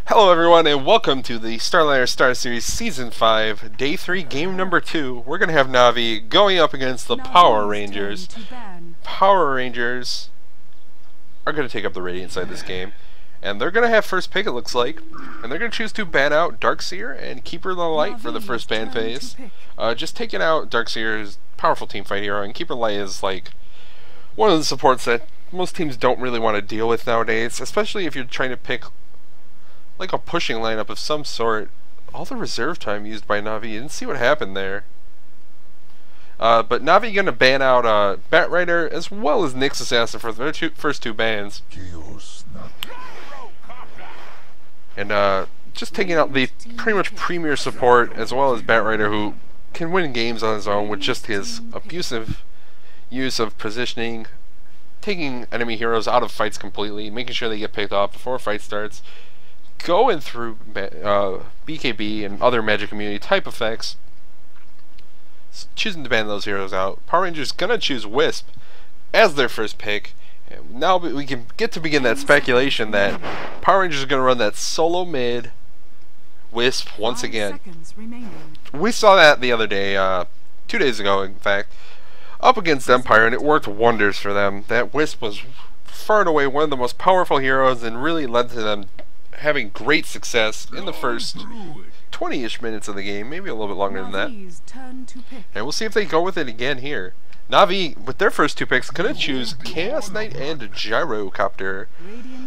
Hello everyone and welcome to the Starladder Starseries Season 5, Day 3, Game Number 2. We're going to have Navi going up against the Power Rangers. Power Rangers are going to take up the Radiant side of this game. And they're going to have first pick, it looks like. And they're going to choose to ban out Darkseer and Keeper of the Light for the first ban phase. Just taking out Darkseer's powerful teamfight hero, and Keeper of the Light is like one of the supports that most teams don't really want to deal with nowadays, especially if you're trying to pick like a pushing lineup of some sort. All the reserve time used by Navi, you didn't see what happened there. But Navi gonna ban out Batrider as well as Nyx Assassin for their first two bans. And just taking out the pretty much premier support as well as Batrider, who can win games on his own with just his abusive use of positioning, taking enemy heroes out of fights completely, making sure they get picked off before a fight starts, going through BKB and other magic immunity type effects, choosing to ban those heroes out. Power Rangers gonna choose Wisp as their first pick. And now we can get to begin that speculation that Power Rangers are gonna run that solo mid Wisp once again. We saw that the other day, 2 days ago in fact, up against Empire, and it worked wonders for them. That Wisp was far and away one of the most powerful heroes and really led to them having great success in the first 20-ish minutes of the game, maybe a little bit longer than that. And we'll see if they go with it again here. Navi, with their first two picks, gonna choose Chaos Knight and Gyrocopter.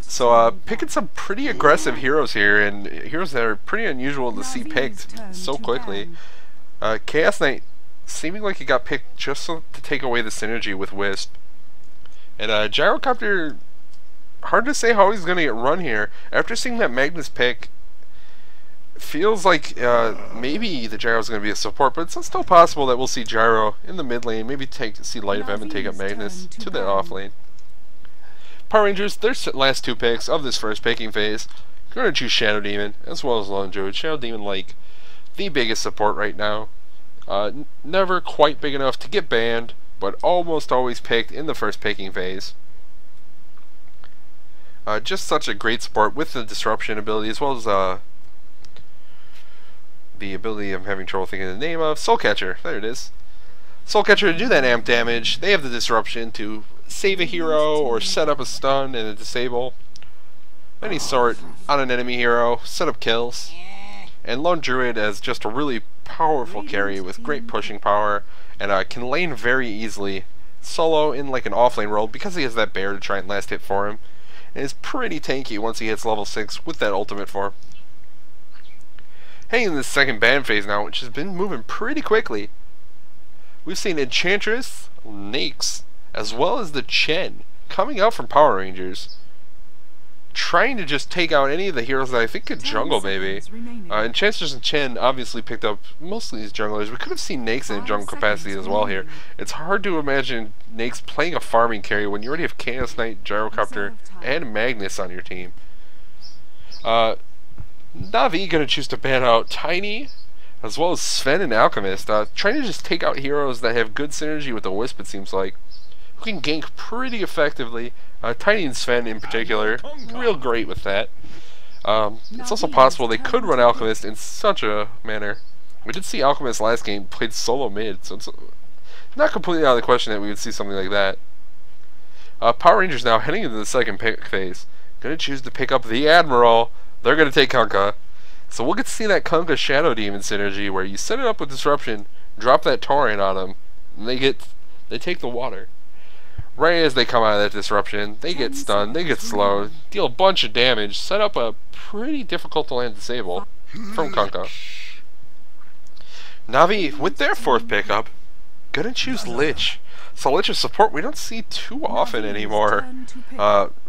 So picking some pretty aggressive heroes here, and heroes that are pretty unusual to see picked so quickly. Chaos Knight seeming like he got picked just to take away the synergy with Wisp. And Gyrocopter, hard to say how he's going to get run here. After seeing that Magnus pick, feels like maybe the Gyro's going to be a support, but it's still possible that we'll see Gyro in the mid lane, maybe see Light of M and take up Magnus to the off lane. Power Rangers, their last two picks of this first picking phase, going to choose Shadow Demon as well as Lone Druid. Shadow Demon, like the biggest support right now. Never quite big enough to get banned, but almost always picked in the first picking phase. Just such a great support with the disruption ability, as well as the ability I'm having trouble thinking of the name of, Soulcatcher. There it is. Soulcatcher to do that amp damage. They have the disruption to save a hero or set up a stun and a disable any sort on an enemy hero, set up kills. And Lone Druid as just a really powerful carry with great pushing power, and can lane very easily solo in like an offlane role because he has that bear to try and last hit for him. And is pretty tanky once he hits level 6 with that ultimate form. Heading in this second ban phase now, which has been moving pretty quickly. We've seen Enchantress, Nyx, as well as the Chen coming out from Power Rangers, trying to just take out any of the heroes that I think could jungle maybe. Enchantress and Chen obviously picked up mostly these junglers. We could have seen Nyx in jungle capacity as well here. It's hard to imagine Nyx playing a farming carry when you already have Chaos Knight, Gyrocopter, and Magnus on your team. Navi gonna choose to ban out Tiny, as well as Sven and Alchemist, trying to just take out heroes that have good synergy with the Wisp, it seems like, who can gank pretty effectively. Tiny and Sven in particular, real great with that. It's also possible they could run Alchemist in such a manner. We did see Alchemist last game played solo mid, so it's not completely out of the question that we would see something like that. Power Rangers now heading into the second pick phase. Gonna choose to pick up the Admiral. They're gonna take Kunkka. So we'll get to see that Kunkka Shadow Demon synergy where you set it up with disruption, drop that Torrent on them, and they take the water. Right as they come out of that disruption, they get stunned, they get slowed, deal a bunch of damage, set up a pretty difficult to land disable from Kunkka. Navi, with their fourth pickup, gonna choose Lich. So Lich's support we don't see too often anymore.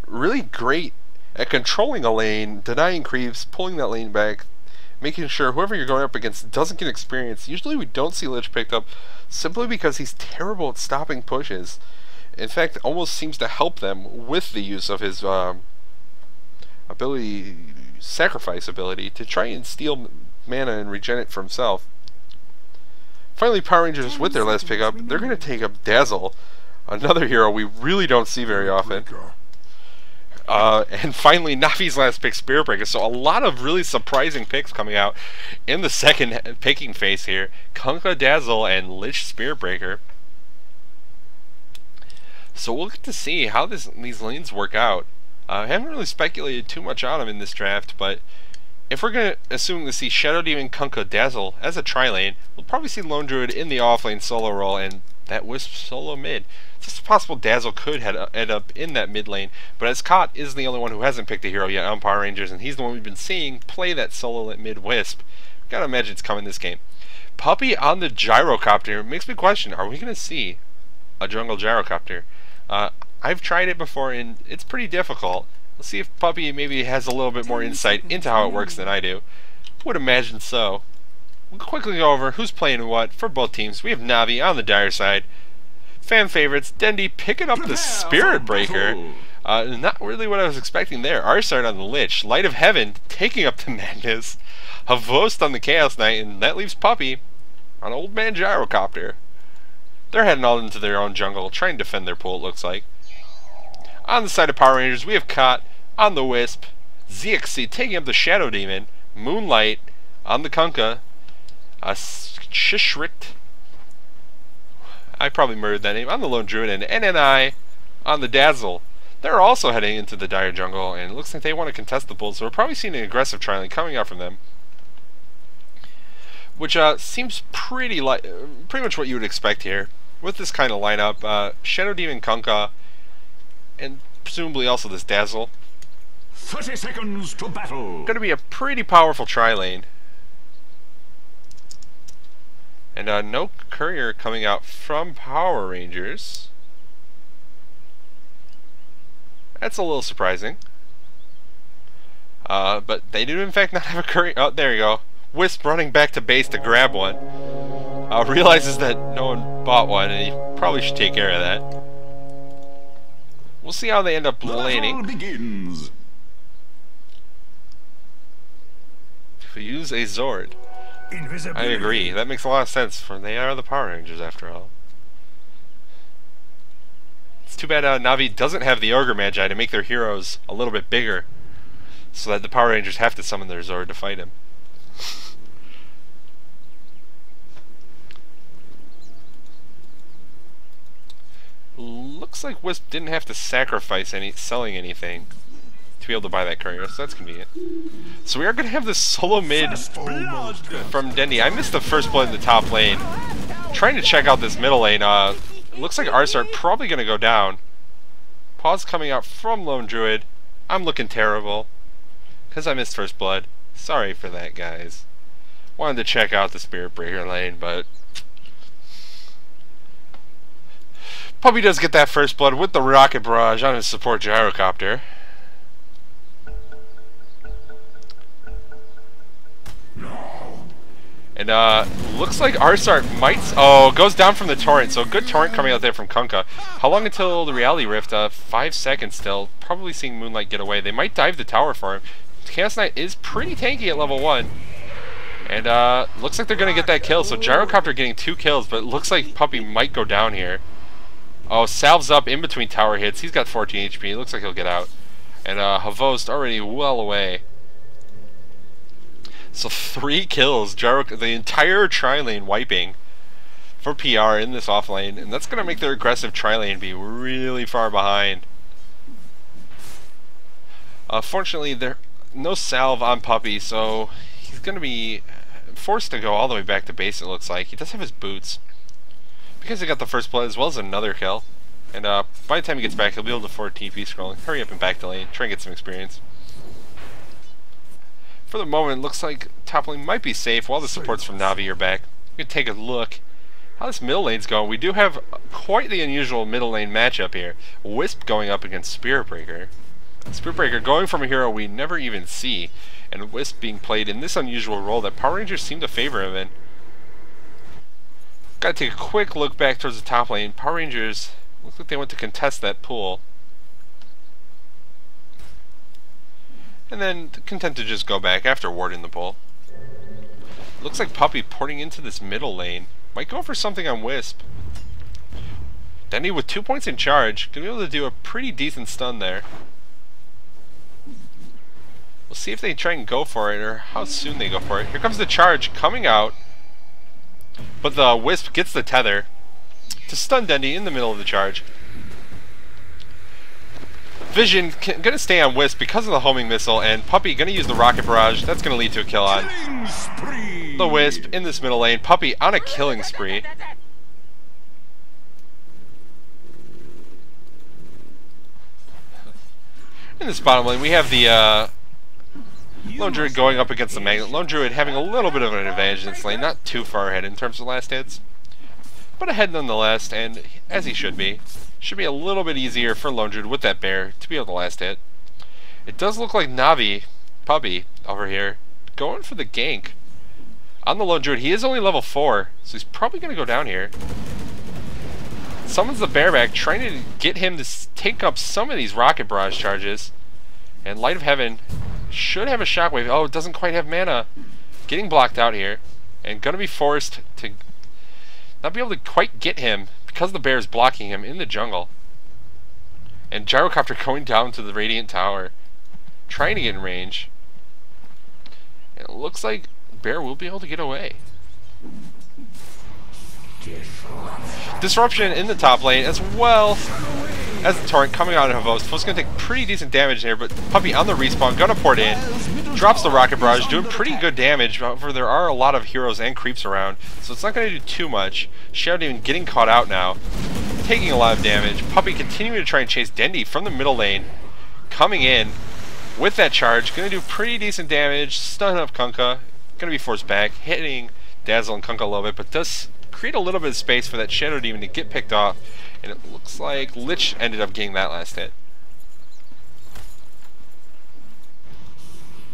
Really great at controlling a lane, denying creeps, pulling that lane back, making sure whoever you're going up against doesn't get experience. Usually we don't see Lich picked up simply because he's terrible at stopping pushes. In fact, it almost seems to help them with the use of his sacrifice ability to try and steal mana and regen it for himself. Finally, Power Rangers with their last pickup, they're going to take up Dazzle, another hero we really don't see very often. And finally, Navi's last pick, Spirit Breaker. So a lot of really surprising picks coming out in the second picking phase here. Kunkka Dazzle and Lich Spirit Breaker. So we'll get to see how these lanes work out. I haven't really speculated too much on them in this draft, but if we're going to assume to see Shadow Demon Kunkka Dazzle as a tri-lane, we'll probably see Lone Druid in the off-lane solo role and that Wisp solo mid. It's just possible Dazzle could end up in that mid lane, but as Kot is the only one who hasn't picked a hero yet on Power Rangers, and he's the one we've been seeing play that solo mid Wisp, gotta imagine it's coming this game. Puppy on the Gyrocopter makes me question, are we going to see a jungle Gyrocopter? I've tried it before and it's pretty difficult. Let's see if Puppy maybe has a little bit more insight into how it works than I do. Would imagine so. We'll quickly go over who's playing what for both teams. We have Navi on the Dire side. Fan favorites, Dendi picking up the Spirit Breaker. Not really what I was expecting there. Arsart on the Lich. Light of Heaven taking up the Magnus. Havost on the Chaos Knight, and that leaves Puppy on Old Man Gyrocopter. They're heading all into their own jungle, trying to defend their pool, it looks like. On the side of Power Rangers, we have Kot on the Wisp. ZXC taking up the Shadow Demon. Moonlight on the Kunkka. Shishrit. I probably murdered that name. On the Lone Druid, and NNI on the Dazzle. They're also heading into the Dire jungle, and it looks like they want to contest the pool, so we're probably seeing an aggressive tri-lane coming out from them. Which seems pretty much what you would expect here. With this kind of lineup, Shadow Demon Kunkka, and presumably also this Dazzle. 30 seconds to battle. Going to be a pretty powerful tri-lane. And no courier coming out from Power Rangers. That's a little surprising. But they do in fact not have a courier. Oh, there you go. Wisp running back to base to grab one. Realizes that no one bought one, and he probably should take care of that. We'll see how they end up laning. Begins. If we use a Zord. I agree. That makes a lot of sense, for they are the Power Rangers after all. It's too bad Navi doesn't have the Ogre Magi to make their heroes a little bit bigger, so that the Power Rangers have to summon their Zord to fight him. Looks like Wisp didn't have to sacrifice selling anything to be able to buy that courier, so that's convenient. So we are going to have this solo mid from Dendi. I missed the first blood in the top lane. Trying to check out this middle lane. Looks like Arsart probably going to go down. Pause coming out from Lone Druid. I'm looking terrible because I missed first blood. Sorry for that, guys. Wanted to check out the Spirit Breaker lane, but Puppy does get that first blood with the Rocket Barrage on his support Gyrocopter. And looks like Arsart might... Oh, goes down from the Torrent, so a good Torrent coming out there from Kunkka. How long until the Reality Rift? 5 seconds still. Probably seeing Moonlight get away. They might dive the tower for him. Chaos Knight is pretty tanky at level 1. And looks like they're going to get that kill, so Gyrocopter getting 2 kills, but it looks like Puppy might go down here. Oh, Salve's up in between tower hits. He's got 14 HP. Looks like he'll get out. And Havost already well away. So 3 kills. The entire tri-lane wiping for PR in this off lane. And that's going to make their aggressive tri-lane be really far behind. Fortunately, there's no salve on Puppy, so he's going to be forced to go all the way back to base, it looks like. He does have his boots, because he got the first blood as well as another kill. And by the time he gets back, he'll be able to afford TP scrolling. Hurry up and back to lane. Try and get some experience. For the moment, it looks like top lane might be safe while the supports from Navi are back. We can take a look how this middle lane's going. We do have quite the unusual middle lane matchup here. Wisp going up against Spirit Breaker. Spirit Breaker going from a hero we never even see, and Wisp being played in this unusual role that Power Rangers seem to favor him in. Gotta take a quick look back towards the top lane. Power Rangers look like they went to contest that pool, and then content to just go back after warding the pool. Looks like Puppy porting into this middle lane. Might go for something on Wisp. Dendi with 2 points in charge. Gonna be able to do a pretty decent stun there. We'll see if they try and go for it, or how soon they go for it. Here comes the charge coming out, but the Wisp gets the tether to stun Dendy in the middle of the charge. Vision gonna stay on Wisp because of the homing missile, and Puppy gonna use the rocket barrage. That's gonna lead to a kill on the Wisp in this middle lane. Puppy on a killing spree. In this bottom lane, we have the Lone Druid going up against the Magnet. Lone Druid having a little bit of an advantage in this lane, not too far ahead in terms of last hits, but ahead nonetheless, and as he should be. Should be a little bit easier for Lone Druid with that bear to be able to last hit. It does look like Navi, Puppy, over here, going for the gank on the Lone Druid. He is only level 4, so he's probably going to go down here. Summons the bear back, trying to get him to take up some of these rocket barrage charges. And Light of Heaven should have a shockwave. Oh, it doesn't quite have mana. Getting blocked out here, and going to be forced to not be able to quite get him because the bear is blocking him in the jungle. And Gyrocopter going down to the Radiant Tower, trying to get in range. And it looks like bear will be able to get away. Disruption in the top lane, as well as the torrent coming out of Havos. Havos going to take pretty decent damage here, but Puppy on the respawn, gonna port in. Drops the rocket barrage, doing pretty good damage. However, there are a lot of heroes and creeps around, so it's not going to do too much. Shadow Demon getting caught out now, taking a lot of damage. Puppy continuing to try and chase Dendy from the middle lane, coming in with that charge, going to do pretty decent damage. Stun up Kunkka, going to be forced back, hitting Dazzle and Kunkka a little bit, but does create a little bit of space for that Shadow Demon to get picked off, and it looks like Lich ended up getting that last hit.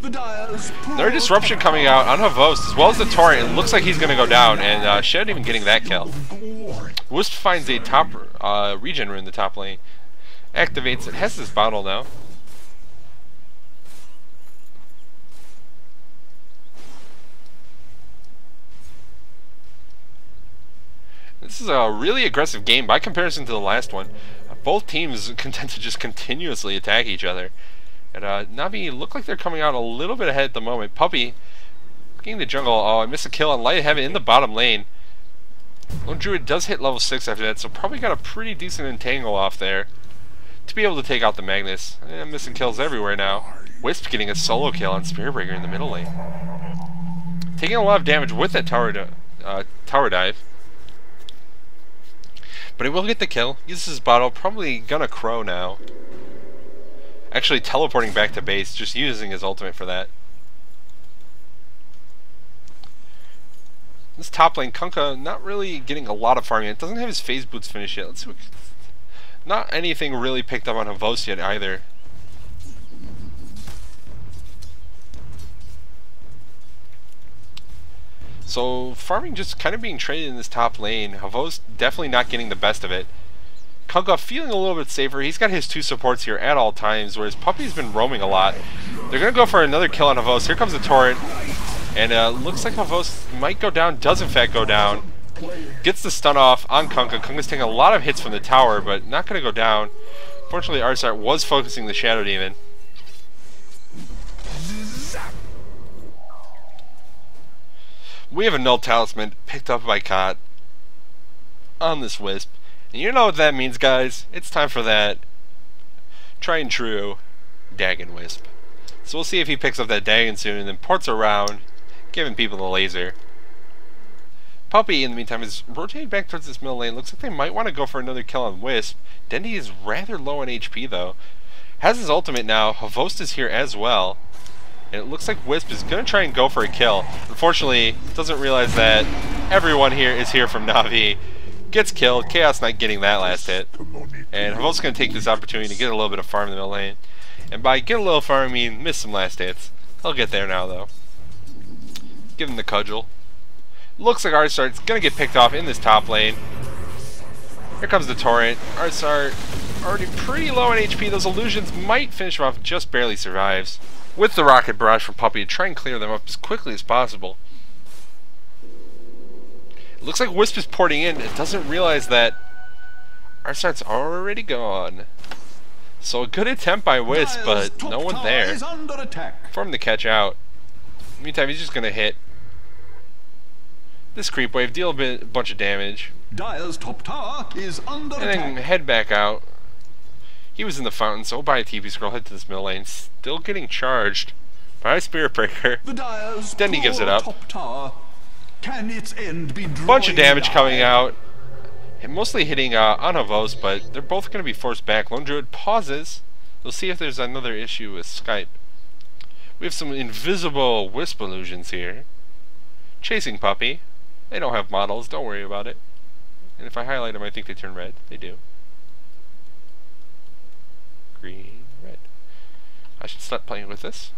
Their disruption coming out on Havos, as well as the torrent. It looks like he's going to go down, and Shadow Demon getting that kill. Wisp finds a top regen rune in the top lane, activates it, has this bottle now. This is a really aggressive game by comparison to the last one. Both teams tend to just continuously attack each other. And Navi look like they're coming out a little bit ahead at the moment. Puppy getting the jungle. Oh, I missed a kill on Light of Heaven in the bottom lane. Lone Druid does hit level 6 after that, so probably got a pretty decent entangle off there to be able to take out the Magnus. I'm missing kills everywhere now. Wisp getting a solo kill on Spearbreaker in the middle lane. Taking a lot of damage with that tower dive. But he will get the kill. Uses his bottle. Probably gonna crow now. Actually teleporting back to base. Just using his ultimate for that. This top lane, Kunkka, not really getting a lot of farming. It doesn't have his phase boots finished yet. Let's see what, not anything really picked up on Havos yet either. So farming just kind of being traded in this top lane. Havos definitely not getting the best of it. Kunkka feeling a little bit safer. He's got his 2 supports here at all times, whereas Puppy's been roaming a lot. They're going to go for another kill on Havos. Here comes the torrent. And looks like Havos might go down. Does in fact go down. Gets the stun off on Kunkka. Kunkka's taking a lot of hits from the tower, but not going to go down. Fortunately, Arsart was focusing the Shadow Demon. We have a Null Talisman picked up by Kot on this Wisp. And you know what that means, guys. It's time for that tried and true Dagon Wisp. So we'll see if he picks up that Dagon soon and then ports around, giving people the laser. Puppy, in the meantime, is rotating back towards this middle lane. Looks like they might want to go for another kill on Wisp. Dendy is rather low on HP, though. Has his ultimate now. Havost is here as well. And it looks like Wisp is going to try and go for a kill. Unfortunately, doesn't realize that everyone here is here from Navi. Gets killed. Chaos Knight getting that last hit. And Havost is going to take this opportunity to get a little bit of farm in the middle lane. And by get a little farm, I mean miss some last hits. He'll get there now, though. Give him the cudgel. Looks like Arsart's going to get picked off in this top lane. Here comes the torrent. Arsart already pretty low on HP. Those illusions might finish him off. Just barely survives. With the rocket barrage from Puppy to try and clear them up as quickly as possible. It looks like Wisp is porting in. It doesn't realize that Arsart's already gone. So a good attempt by Wisp, Dire's but top no one tower there is under attack. for him to catch out. Meantime, he's just going to hit this creep wave, deal a bunch of damage, Dire's top tower is under and attack. then head back out. He was in the fountain, so we'll buy a TP scroll, head to this middle lane. Still getting charged by a Spirit Breaker. The Dire's Then he gives it up. top tower. Can its end be Bunch of drawing damage nigh? coming out. Mostly hitting on Havos, but they're both going to be forced back. Lone Druid pauses. We'll see if there's another issue with Skype. We have some invisible Wisp illusions here. Chasing Puppy. They don't have models, don't worry about it. And if I highlight them, I think they turn red. They do. Green, red. I should stop playing with this.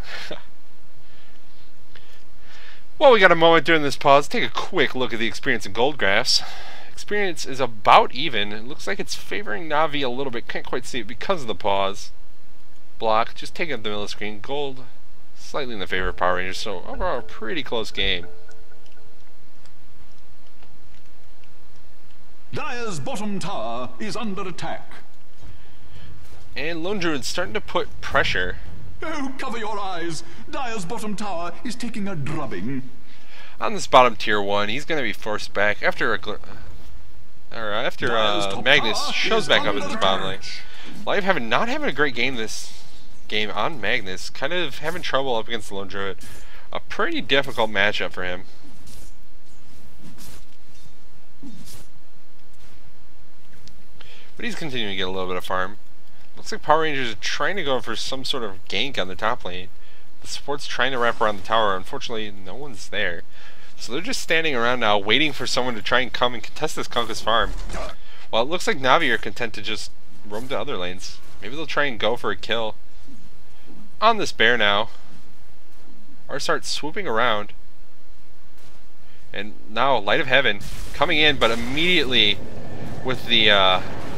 Well, we got a moment during this pause. Take a quick look at the experience in gold graphs. Experience is about even. It looks like it's favoring Na'Vi a little bit. Can't quite see it because of the pause. Block, just taking up the middle of the screen. Gold, slightly in the favor of Power Rangers. So overall, a pretty close game. Dire's bottom tower is under attack. And Lone Druid's starting to put pressure. Oh, cover your eyes. Dire's bottom tower is taking a drubbing. On this bottom tier 1, he's going to be forced back after Magnus shows back up in this bottom lane. Live not having a great game this game on Magnus, kind of having trouble up against the Lone Druid. A pretty difficult matchup for him. But he's continuing to get a little bit of farm. Looks like Power Rangers are trying to go for some sort of gank on the top lane. The support's trying to wrap around the tower. Unfortunately, no one's there. So they're just standing around now, waiting for someone to try and come and contest this Kunkus farm. Well, it looks like Na'Vi are content to just roam to other lanes. Maybe they'll try and go for a kill on this bear now. Or start swooping around. And now, Light of Heaven coming in, but immediately with the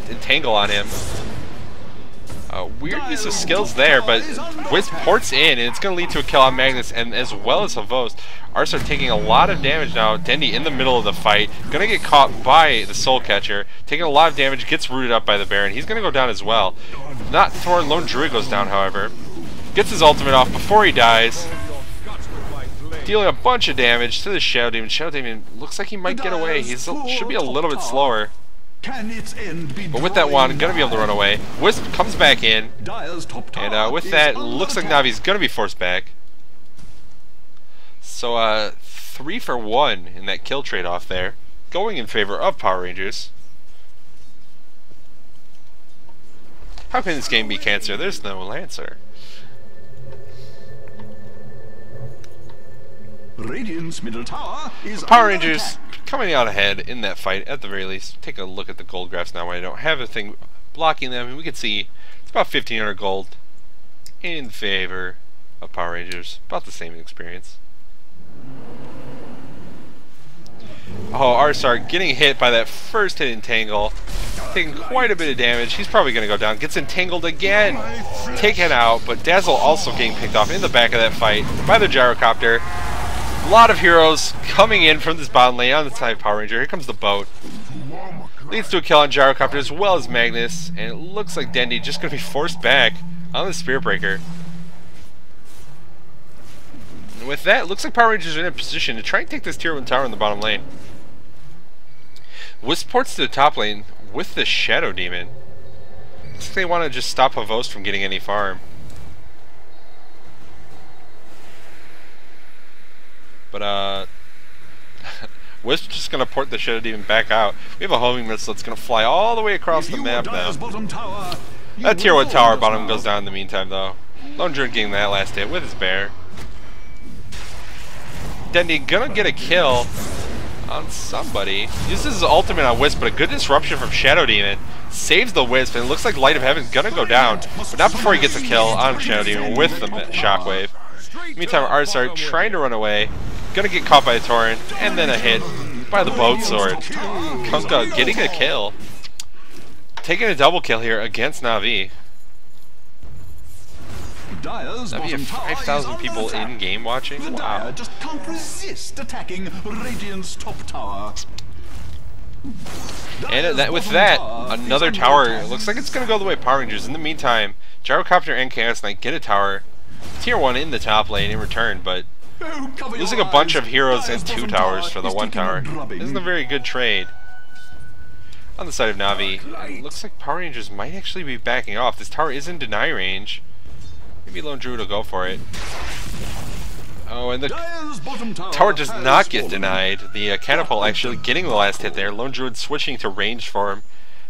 entangle on him. Weird use of skills there, but Wisp ports in, and it's going to lead to a kill on Magnus, and as well as Havos. Arsar taking a lot of damage now. Dendy in the middle of the fight, going to get caught by the Soul Catcher, taking a lot of damage, gets rooted up by the Baron. He's going to go down as well. Not Thorn, Lone Druid goes down, however. Gets his ultimate off before he dies, dealing a bunch of damage to the Shadow Demon. Shadow Demon looks like he might get away. He should be a little bit slower. Can its end be But with that wand, gonna be able to run away. Wisp comes back in, and with that, looks like Na'Vi's gonna be forced back. So 3 for 1 in that kill trade-off there, going in favor of Power Rangers. How can this game be cancer? There's no answer. Radiant's middle tower is Power under Rangers attack. coming out ahead in that fight at the very least. Take a look at the gold graphs now. I don't have a thing blocking them, and we can see it's about 1,500 gold in favor of Power Rangers. About the same experience. Oh, Arsar getting hit by that first hit entangle, taking quite a bit of damage. He's probably going to go down. Gets entangled again, taken out, but Dazzle also getting picked off in the back of that fight by the gyrocopter. A lot of heroes coming in from this bottom lane on the side of Power Ranger. Here comes the boat. Leads to a kill on Gyrocopter as well as Magnus. And it looks like Dendy just going to be forced back on the Spirit Breaker. And with that, it looks like Power Rangers are in a position to try and take this tier 1 tower in the bottom lane. Wisp ports to the top lane with the Shadow Demon. Looks like they want to just stop Havos from getting any farm. But, Wisp's just going to port the Shadow Demon back out. We have a homing missile that's going to fly all the way across the map now. That tier 1 tower bottom goes down in the meantime, though. Lone Druid getting that last hit with his bear. Dendy going to get a kill on somebody. Uses his ultimate on Wisp, but a good disruption from Shadow Demon. Saves the Wisp, and it looks like Light of Heaven's going to go down. But not before he gets a kill on Shadow Demon with the Shockwave. Meantime, Arsar trying to run away. Gonna get caught by a torrent, and then a hit by the boat sword. Kunkka getting a kill. Taking a double kill here against Na'Vi. That'd be 5,000 people in game watching. Wow. Just can't resist attacking Radiant's top tower. And with that, another tower. Looks like it's going to go the way of Power Rangers. In the meantime, Gyrocopter and Chaos Knight get a tower. Tier 1 in the top lane in return, but losing a bunch of heroes and 2 towers for the 1 tower isn't a very good trade. On the side of Navi, looks like Power Rangers might actually be backing off. This tower is in deny range. Maybe Lone Druid will go for it. Oh, and the tower does not get denied. The catapult actually getting the last hit there. Lone Druid switching to range form,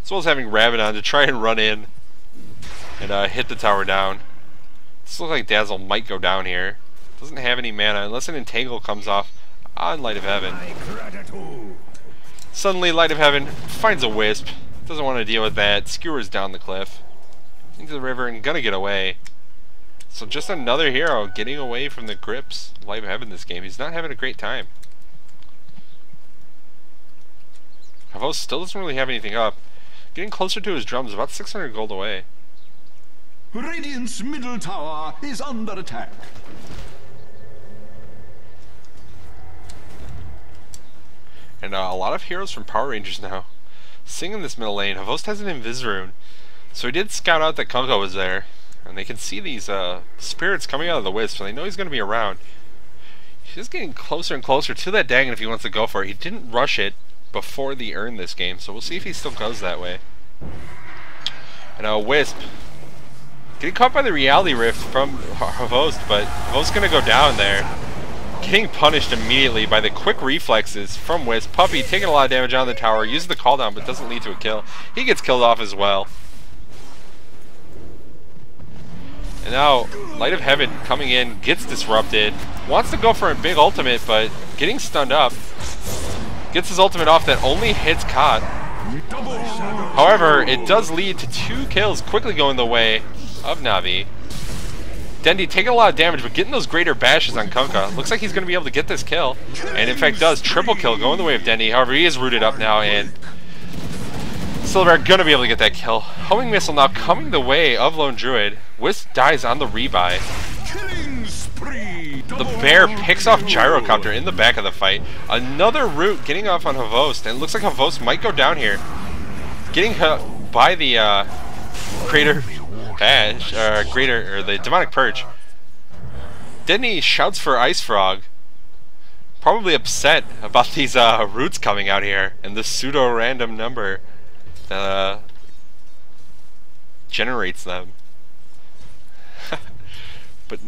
as well as having Rabadon to try and run in and hit the tower down. This looks like Dazzle might go down here. Doesn't have any mana unless an Entangle comes off on Light of Heaven. Suddenly, Light of Heaven finds a Wisp. Doesn't want to deal with that. Skewers down the cliff into the river and gonna get away. So just another hero getting away from the grips of Light of Heaven this game. He's not having a great time. Havos still doesn't really have anything up. Getting closer to his drums, about 600 gold away. Radiant's middle tower is under attack. And a lot of heroes from Power Rangers now sing in this middle lane. Havos has an Invis-Rune, so he did scout out that Kunko was there. And they can see these spirits coming out of the Wisp, so they know he's going to be around. He's just getting closer and closer to that Dagon if he wants to go for it. He didn't rush it before the Urn this game, so we'll see if he still goes that way. And Wisp getting caught by the Reality Rift from Havos, but Havos going to go down there. Getting punished immediately by the quick reflexes from Wisp. Puppy taking a lot of damage on the tower, uses the call down, but doesn't lead to a kill. He gets killed off as well. And now, Light of Heaven coming in, gets disrupted, wants to go for a big ultimate, but getting stunned up. Gets his ultimate off that only hits Kot. However, it does lead to 2 kills quickly going the way of Navi. Dendy taking a lot of damage, but getting those greater bashes on Kunkka. Looks like he's going to be able to get this kill. And in fact does. Triple kill going the way of Dendy. However, he is rooted up now, and Silver going to be able to get that kill. Homing Missile now coming the way of Lone Druid. Wisp dies on the rebuy. The bear picks off Gyrocopter in the back of the fight. Another root getting off on Havos, and it looks like Havos might go down here. Getting hit by the Greater Bash, the Demonic Purge. Denny shouts for Ice Frog. Probably upset about these roots coming out here and the pseudo-random number that generates them. But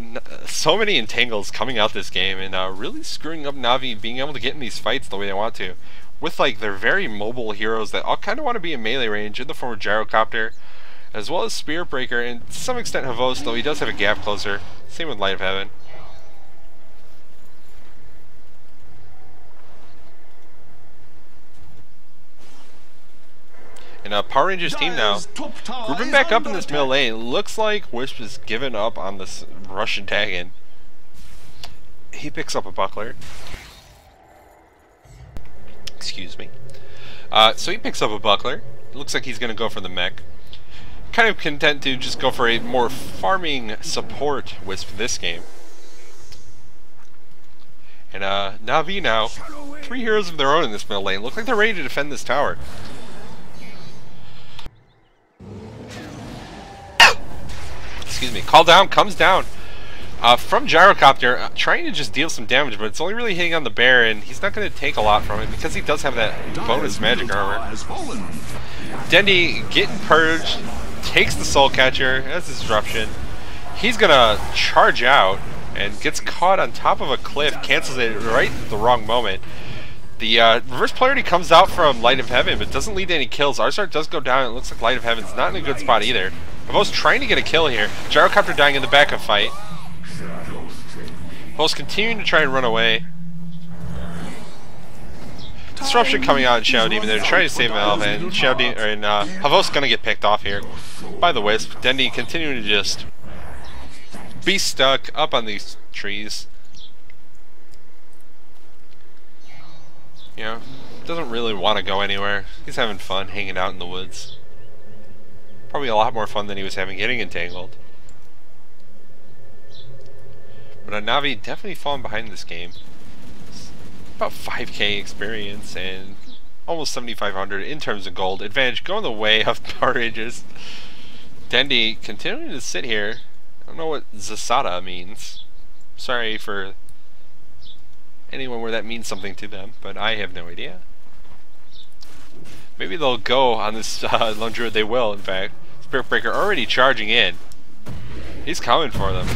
so many entangles coming out this game, and really screwing up Navi being able to get in these fights the way they want to. With like their very mobile heroes that all kind of want to be in melee range in the form of Gyrocopter, as well as Spirit Breaker, and to some extent Havos, though he does have a gap closer. Same with Light of Heaven. And Power Rangers team now grouping back up in this middle lane. Looks like Wisp has given up on this Russian Dagon. He picks up a buckler. Excuse me. So he picks up a buckler. Looks like he's going to go for the mech. Kind of content to just go for a more farming support Wisp this game. And Navi now, 3 heroes of their own in this middle lane. Look like they're ready to defend this tower. Excuse me. Call down, comes down from Gyrocopter, trying to just deal some damage, but it's only really hitting on the bear, and he's not going to take a lot from it because he does have that bonus magic armor. Dendy getting purged, takes the Soul Catcher as disruption. He's going to charge out and gets caught on top of a cliff, cancels it right at the wrong moment. The reverse polarity comes out from Light of Heaven, but doesn't lead to any kills. Arsart does go down, and it looks like Light of Heaven's not in a good spot either. Havos trying to get a kill here. Gyrocopter dying in the back of fight. Havos continuing to try and run away. Disruption coming out in Shadow Demon. They're trying to save Valve, and Havos gonna get picked off here by the Wisp. Dendy continuing to just be stuck up on these trees. You know, doesn't really want to go anywhere. He's having fun hanging out in the woods. Probably a lot more fun than he was having getting entangled. But Navi definitely falling behind this game. About 5k experience, and almost 7,500 in terms of gold. Advantage going the way of Power Rangers. Dendy continuing to sit here. I don't know what Zasada means. Sorry for anyone where that means something to them, but I have no idea. Maybe they'll go on this Lone Druid. They will, in fact. Spirit Breaker already charging in. He's coming for them.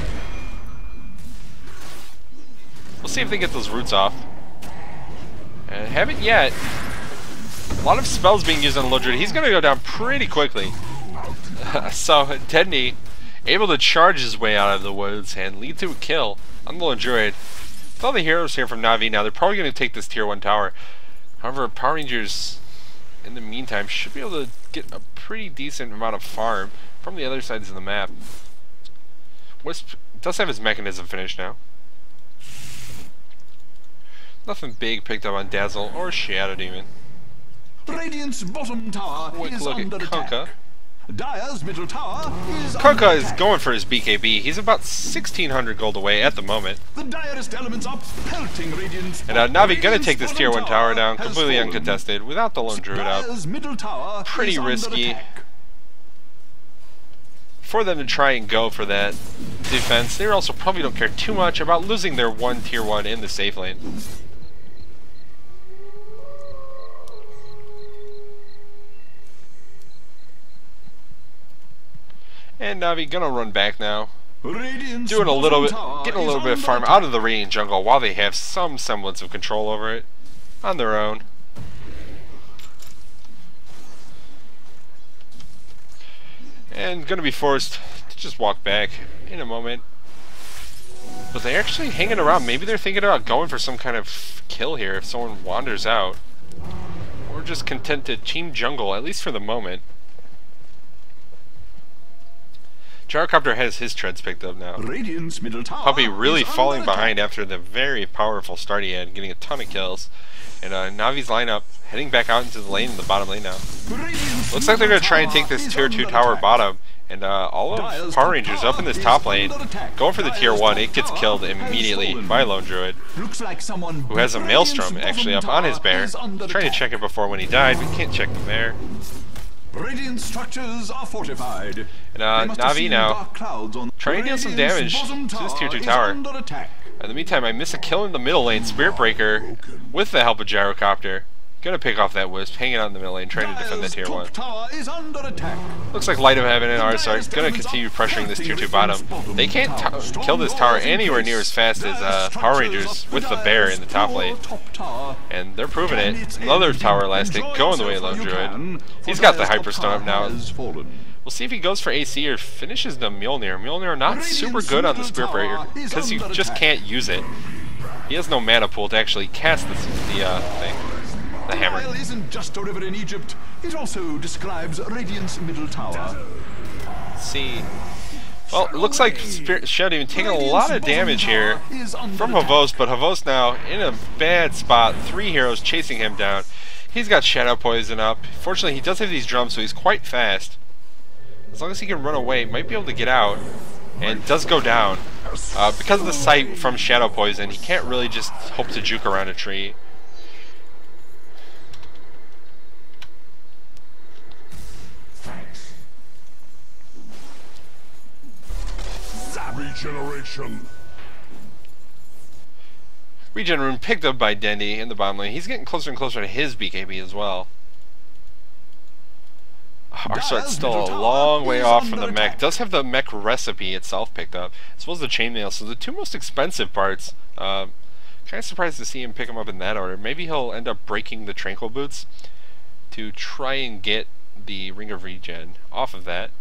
We'll see if they get those roots off. Haven't yet. A lot of spells being used on Lone Druid. He's going to go down pretty quickly. So, Dendy able to charge his way out of the woods and lead to a kill on the Lone Druid. With all the heroes here from Na'vi now, they're probably going to take this tier 1 tower. However, Power Rangers, in the meantime, should be able to get a pretty decent amount of farm from the other sides of the map. Wisp does have his mechanism finished now. Nothing big picked up on Dazzle or Shadow Demon. Radiant's bottom tower is Look under at attack. Kunkka. Dire's middle tower is under Kunkka is attack. going for his BKB. He's about 1,600 gold away at the moment. The direst elements are pelting Radiant's. And Na'vi gonna Radiant's take this bottom tier 1 tower down, has completely fallen. uncontested, without the Lone Druid up. Dire's middle tower Pretty is under risky attack. for them to try and go for that defense. They also probably don't care too much about losing their one tier 1 in the safe lane. And Na'vi gonna run back now, Radiant's doing a little bit, bottom tower getting a little is bit of under farm attack. out of the Radiant jungle while they have some semblance of control over it on their own. And gonna be forced to just walk back in a moment. But they're actually hanging around. Maybe they're thinking about going for some kind of kill here if someone wanders out. Or just content to team jungle, at least for the moment. Gyrocopter has his treads picked up now. Radiant's middle tower Puppy really is falling under behind attack. after the very powerful start he had, getting a ton of kills. And Navi's lineup heading back out into the lane in the bottom lane now. Radiant's Looks like they're going to middle try and tower take this is tier 2 under tower attack. bottom. And all of Dire's Power top Rangers up in this tower top is lane, under attack. going for the tier Dire's 1. top It gets tower killed has immediately fallen. by Lone Druid, Looks like someone who has a Radiant's Maelstrom actually up bottom on his tower bear. is under Trying to attack. check it before when he died, but can't check the bear. Radiant structures are fortified. And They must have Na'vi seen now dark clouds on trying to deal some Radiant's damage bottom to this tier 2 is tower. under attack. In the meantime, I miss a kill in the middle lane. Spirit Breaker, with the help of Gyrocopter, gonna pick off that Wisp, hanging out in the middle lane, trying to defend the Dire's tier 1. top tower is under attack. Looks like Light of Heaven and Ars are gonna continue pressuring this tier 2 bottom. They can't kill this tower anywhere near as fast as Power Rangers with the bear in the top lane. And they're proving it. Another tower elastic going the way of Lone Druid. He's got the Hyperstone up now. We'll see if he goes for AC or finishes the Mjolnir. Mjolnir not super good on the Spirit Breaker because you just can't use it. He has no mana pool to actually cast the thing. The hammer. Nile isn't just a river in Egypt. It also describes Radiant's middle tower. Let's see. Well, it looks like Shadow Demon taking a lot of damage here from Havos, but Havos now in a bad spot. 3 heroes chasing him down. He's got Shadow Poison up. Fortunately, he does have these drums, so he's quite fast. As long as he can run away, might be able to get out. And does go down. Because of the sight from Shadow Poison, he can't really just hope to juke around a tree. Regeneration. Regen Rune picked up by Dendy in the bottom lane. He's getting closer and closer to his BKB as well. Arsart's still a long way off from the mech. Does have the mech recipe itself picked up, as well as the chainmail. So the 2 most expensive parts. Kind of surprised to see him pick them up in that order. Maybe he'll end up breaking the Tranquil Boots to try and get the Ring of Regen off of that.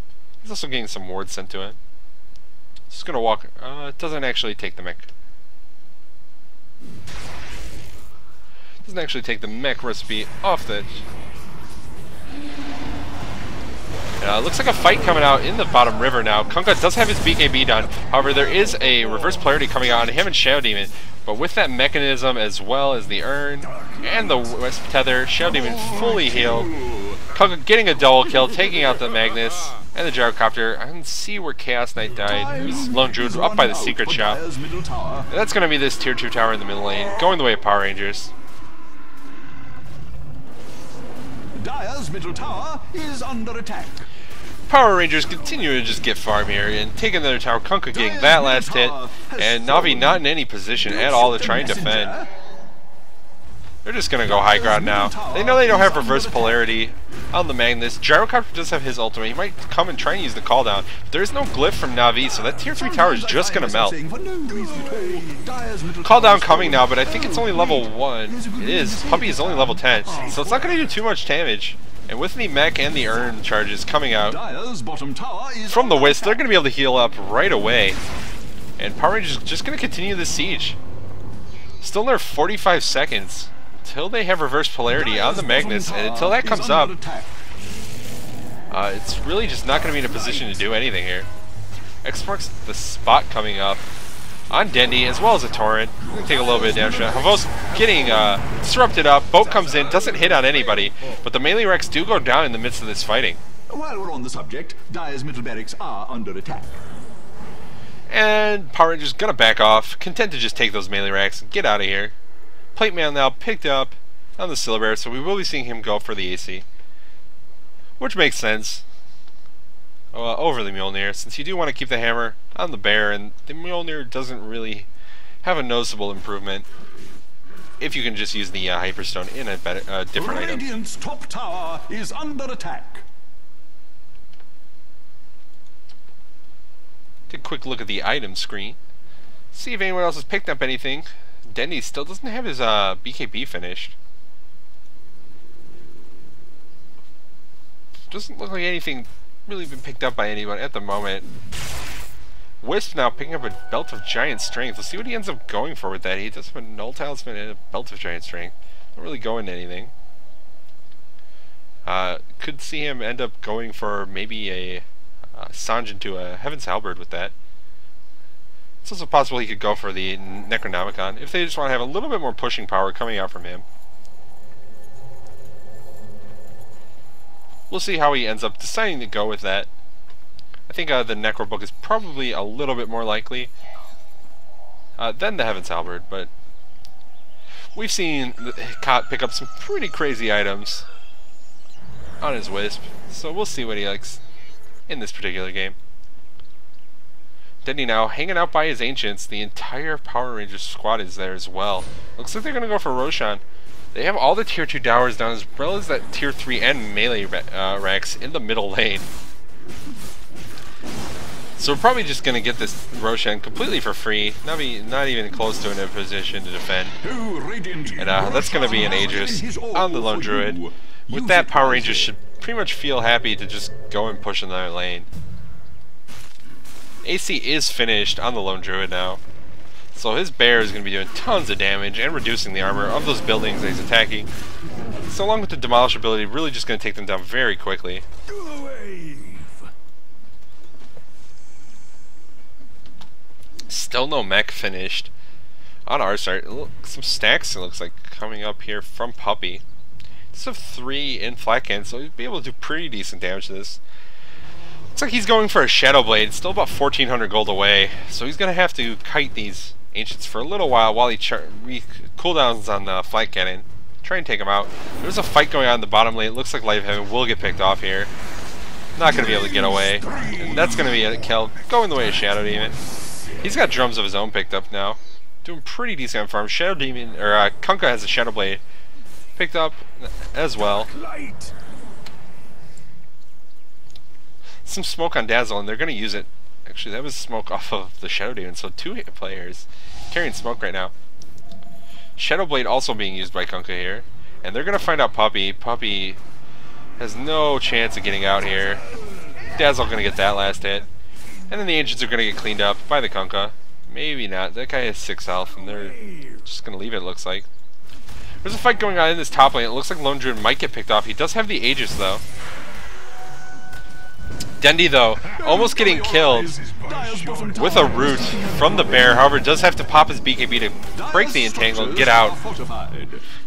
He's also getting some wards sent to him. Just gonna walk. It doesn't actually take the mech. Doesn't actually take the mech recipe off the. Looks like a fight coming out in the bottom river now. Kunkka does have his BKB done. However, there is a reverse polarity coming out on him and Shadow Demon. But with that mechanism as well as the urn and the Wisp tether, Shadow Demon fully healed. Kunkka getting a double kill, taking out the Magnus and the Gyrocopter. I can see where Chaos Knight died. It was Lone Druid up by the secret shop. And that's going to be this tier 2 tower in the middle lane, going the way of Power Rangers. Dire's middle tower is under attack. Power Rangers continue to just get farm here and take another tower. Kunkka getting that last hit, and Navi not in any position at all to try and defend. They're just going to go high ground now. They know they don't have reverse polarity on the Magnus. Gyrocopter does have his ultimate. He might come and try and use the call down. But there's no glyph from Navi, so that tier 3 tower is just going to melt. Call down coming now, but I think it's only level 1. It is. Puppy is only level 10, so it's not going to do too much damage. And with the mech and the urn charges coming out from the Wisp, they're going to be able to heal up right away. And Power Rangers is just going to continue this siege. Still another 45 seconds until they have reverse polarity on the Magnus, and until that comes up, it's really just not going to be in a position to do anything here. X marks the spot coming up on Dendy, as well as a Torrent. We're going to take a little bit of damage. Havos getting disrupted up. Boat comes in, doesn't hit on anybody, but the melee Rex do go down in the midst of this fighting. While we're on the subject, Dire's middle barracks are under attack. And Power Rangers going to back off, content to just take those melee Rex and get out of here. Plate Mail now picked up on the Starladder, so we will be seeing him go for the AC. Which makes sense. Over the Mjolnir, since you do want to keep the hammer on the bear, and the Mjolnir doesn't really have a noticeable improvement if you can just use the Hyperstone in a different item. Radiant's top tower is under attack. Take a quick look at the item screen. See if anyone else has picked up anything. Denny still doesn't have his BKB finished. Doesn't look like anything really been picked up by anyone at the moment. Wisp now picking up a Belt of Giant Strength. Let's see what he ends up going for with that. He does have a Null Talisman and a Belt of Giant Strength. Don't really go into anything. Could see him end up going for maybe a Sanj into a Heaven's Halberd with that. It's also possible he could go for the Necronomicon if they just want to have a little bit more pushing power coming out from him. We'll see how he ends up deciding to go with that. I think the Necro Book is probably a little bit more likely than the Heaven's Halberd, but we've seen Cot pick up some pretty crazy items on his Wisp, so we'll see what he likes in this particular game. Denny now hanging out by his Ancients. The entire Power Rangers squad is there as well. Looks like they're going to go for Roshan. They have all the tier 2 towers down, as well as that tier 3 and melee Rex in the middle lane. So we're probably just going to get this Roshan completely for free, not even close to in a position to defend. And that's going to be an Aegis on the Lone Druid. With that, Power Rangers should pretty much feel happy to just go and push another lane. AC is finished on the Lone Druid now. So his bear is going to be doing tons of damage and reducing the armor of those buildings that he's attacking. So along with the Demolish ability, really just going to take them down very quickly. Still no mech finished. On our side, some stacks it looks like coming up here from Puppy. Just have 3 in flat can, so he'll be able to do pretty decent damage to this. Looks like he's going for a Shadow Blade, still about 1400 gold away, so he's going to have to kite these Ancients for a little while he cooldowns on the flight cannon. Try and take him out. There's a fight going on in the bottom lane. It looks like Light of Heaven will get picked off here. Not going to be able to get away, and that's going to be a kill going the way of Shadow Demon. He's got drums of his own picked up now. Doing pretty decent on farm. Shadow Demon, or Kunkka has a Shadow Blade picked up as well. Some smoke on Dazzle, and they're going to use it. Actually, that was smoke off of the Shadow Demon, so 2 players carrying smoke right now. Shadow Blade also being used by Kunkka here, and they're going to find out Puppy. Puppy has no chance of getting out here. Dazzle going to get that last hit. And then the Ancients are going to get cleaned up by the Kunkka. Maybe not. That guy has 6 health, and they're just going to leave it, looks like. There's a fight going on in this top lane. It looks like Lone Druid might get picked off. He does have the Aegis, though. Dendy, though, almost getting killed with a root from the bear. However, does have to pop his BKB to break the entangle and get out.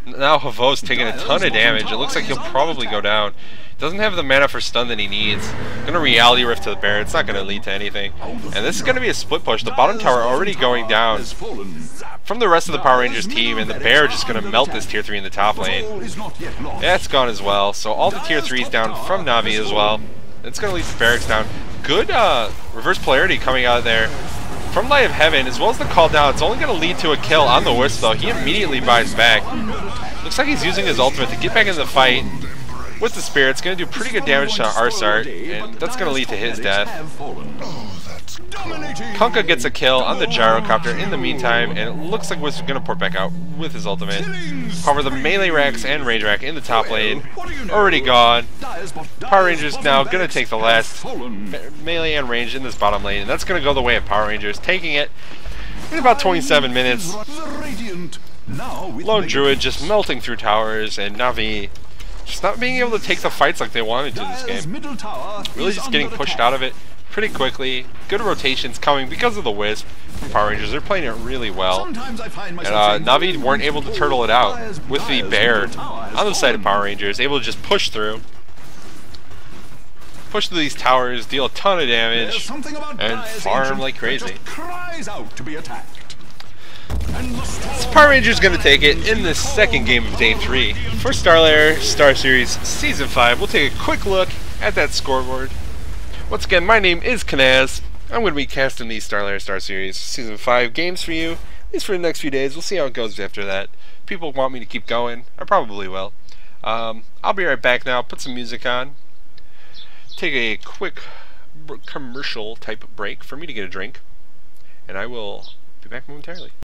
Now Havo's taking a ton of damage. It looks like he'll probably go down. Doesn't have the mana for stun that he needs. Gonna reality rift to the bear. It's not gonna lead to anything. And this is gonna be a split push. The bottom tower already going down from the rest of the Power Rangers team, and the bear just gonna melt this tier 3 in the top lane. Yeah, it's gone as well. So all the tier 3s down from Navi as well. It's gonna lead to barracks down. Good reverse polarity coming out of there from Light of Heaven, as well as the call down. It's only gonna lead to a kill on the Wisp though. He immediately buys back. Looks like he's using his ultimate to get back in the fight with the Spirit. It's going to do pretty good damage to Arsart, and that's going to lead to his death. Kunkka gets a kill on the Gyrocopter in the meantime, and it looks like Wisp is going to port back out with his ultimate. However, the melee racks and range rack in the top lane already gone. Power Rangers now going to take the last melee and range in this bottom lane, and that's going to go the way of Power Rangers, taking it in about 27 minutes. Lone Druid just melting through towers, and Navi just not being able to take the fights like they wanted to this game. Really just getting pushed out of it pretty quickly. Good rotations coming because of the Wisp from Power Rangers. They're playing it really well. And Navi weren't able to turtle it out with the bear on the side of Power Rangers. Able to just push through. Push through these towers, deal a ton of damage, and farm like crazy. So Power Rangers going to take it in the second game of Day 3 for Starladder Star Series Season 5. We'll take a quick look at that scoreboard. Once again, my name is Kanaz. I'm going to be casting these Starladder Star Series Season 5 games for you, at least for the next few days. We'll see how it goes after that. If people want me to keep going, I probably will. I'll be right back now, put some music on, take a quick commercial type break for me to get a drink, and I will be back momentarily.